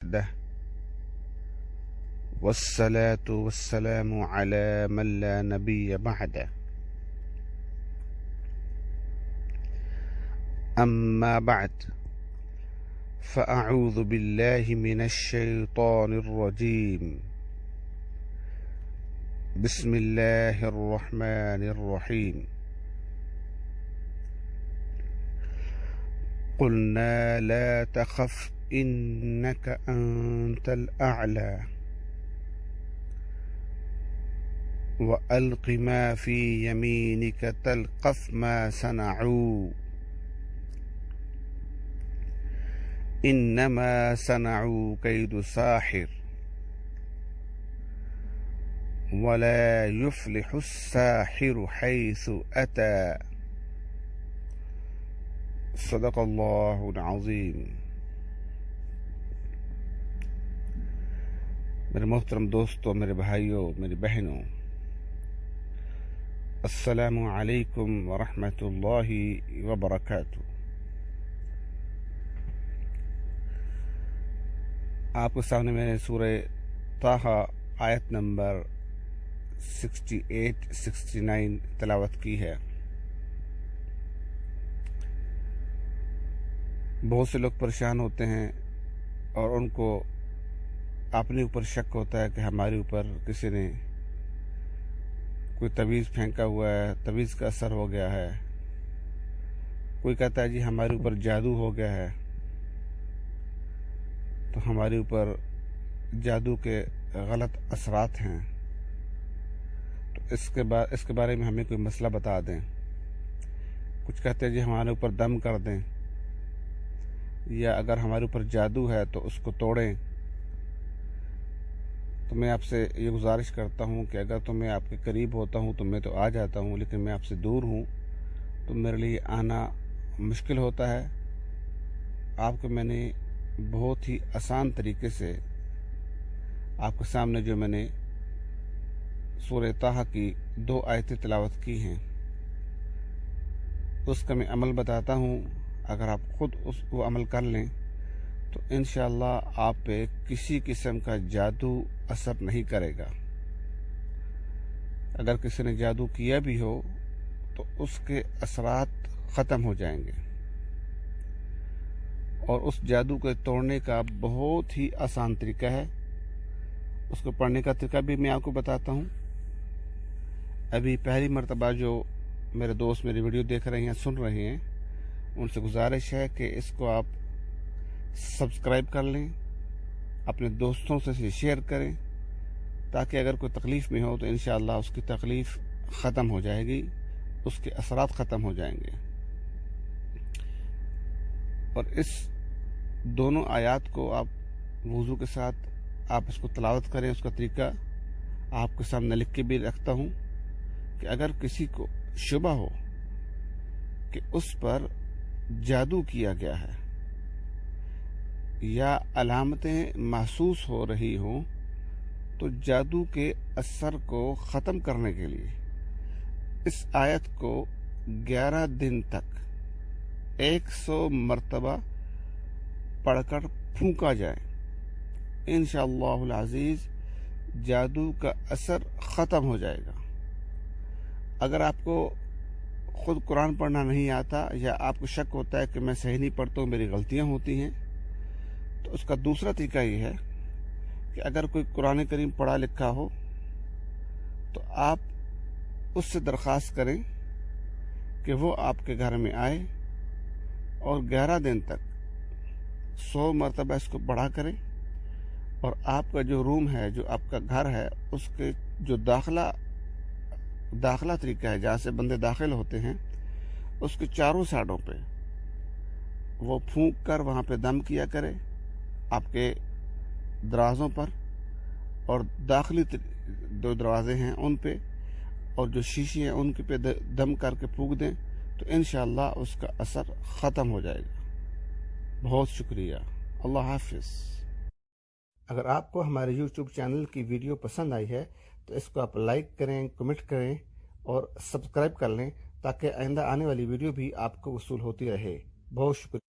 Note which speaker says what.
Speaker 1: وحده والصلاة والسلام على من لا نبي بعده أما بعد فأعوذ بالله من الشيطان الرجيم بسم الله الرحمن الرحيم قلنا لا تخف إنك أنت الأعلى وألق ما في يمينك تلقف ما صنعوا إنما صنعوا كيد ساحر ولا يفلح الساحر حيث أتى صدق اللہ العظیم۔ میرے محترم دوستوں، میرے بھائیوں، میری بہنوں، السلام علیکم ورحمۃ اللہ وبرکاتہ۔ آپ کے سامنے میں نے سورہ طٰہٰ آیت نمبر 68-69 تلاوت کی ہے۔ بہت سے لوگ پریشان ہوتے ہیں اور ان کو اپنے اوپر شک ہوتا ہے کہ ہمارے اوپر کسی نے کوئی تعویذ پھینکا ہوا ہے، تعویذ کا اثر ہو گیا ہے۔ کوئی کہتا ہے جی ہمارے اوپر جادو ہو گیا ہے، تو ہمارے اوپر جادو کے غلط اثرات ہیں، تو اس کے بارے میں ہمیں کوئی مسئلہ بتا دیں۔ کچھ کہتے ہیں جی ہمارے اوپر دم کر دیں، یا اگر ہمارے اوپر جادو ہے تو اس کو توڑیں۔ تو میں آپ سے یہ گزارش کرتا ہوں کہ اگر تو میں آپ کے قریب ہوتا ہوں تو میں تو آ جاتا ہوں، لیکن میں آپ سے دور ہوں تو میرے لیے آنا مشکل ہوتا ہے۔ آپ کو میں نے بہت ہی آسان طریقے سے آپ کے سامنے جو میں نے سورہ طٰہٰ کی 2 آیتیں تلاوت کی ہیں اس کا میں عمل بتاتا ہوں۔ اگر آپ خود اس کو عمل کر لیں تو انشاءاللہ آپ پہ کسی قسم کا جادو اثر نہیں کرے گا۔ اگر کسی نے جادو کیا بھی ہو تو اس کے اثرات ختم ہو جائیں گے، اور اس جادو کو توڑنے کا بہت ہی آسان طریقہ ہے۔ اس کو پڑھنے کا طریقہ بھی میں آپ کو بتاتا ہوں۔ ابھی پہلی مرتبہ جو میرے دوست میری ویڈیو دیکھ رہے ہیں، سن رہے ہیں، ان سے گزارش ہے کہ اس کو آپ سبسکرائب کر لیں، اپنے دوستوں سے شیئر کریں، تاکہ اگر کوئی تکلیف میں ہو تو انشاءاللہ اس کی تکلیف ختم ہو جائے گی، اس کے اثرات ختم ہو جائیں گے۔ اور اس دونوں آیات کو آپ وضو کے ساتھ آپ اس کو تلاوت کریں۔ اس کا طریقہ آپ کے سامنے لکھ کے بھی رکھتا ہوں کہ اگر کسی کو شبہ ہو کہ اس پر جادو کیا گیا ہے یا علامتیں محسوس ہو رہی ہوں، تو جادو کے اثر کو ختم کرنے کے لیے اس آیت کو 11 دن تک 100 مرتبہ پڑھ کر پھونکا جائے۔ انشاءاللہ العزیز جادو کا اثر ختم ہو جائے گا۔ اگر آپ کو خود قرآن پڑھنا نہیں آتا، یا آپ کو شک ہوتا ہے کہ میں صحیح نہیں پڑھتا ہوں، میری غلطیاں ہوتی ہیں، تو اس کا دوسرا طریقہ یہ ہے کہ اگر کوئی قرآن کریم پڑھا لکھا ہو تو آپ اس سے درخواست کریں کہ وہ آپ کے گھر میں آئے اور 11 دن تک 100 مرتبہ اس کو پڑھا کریں، اور آپ کا جو روم ہے، جو آپ کا گھر ہے، اس کے جو داخلہ طریقہ ہے، جہاں سے بندے داخل ہوتے ہیں، اس کے چاروں سائڈوں پہ وہ پھونک کر وہاں پہ دم کیا کرے، آپ کے دروازوں پر، اور داخلی 2 دروازے ہیں ان پہ، اور جو شیشے ہیں ان کے پہ دم کر کے پھونک دیں، تو انشاءاللہ اس کا اثر ختم ہو جائے گا۔ بہت شکریہ، اللہ حافظ۔ اگر آپ کو ہمارے YouTube چینل کی ویڈیو پسند آئی ہے تو اس کو آپ لائک کریں، کمنٹ کریں اور سبسکرائب کر لیں، تاکہ آئندہ آنے والی ویڈیو بھی آپ کو وصول ہوتی رہے۔ بہت شکریہ۔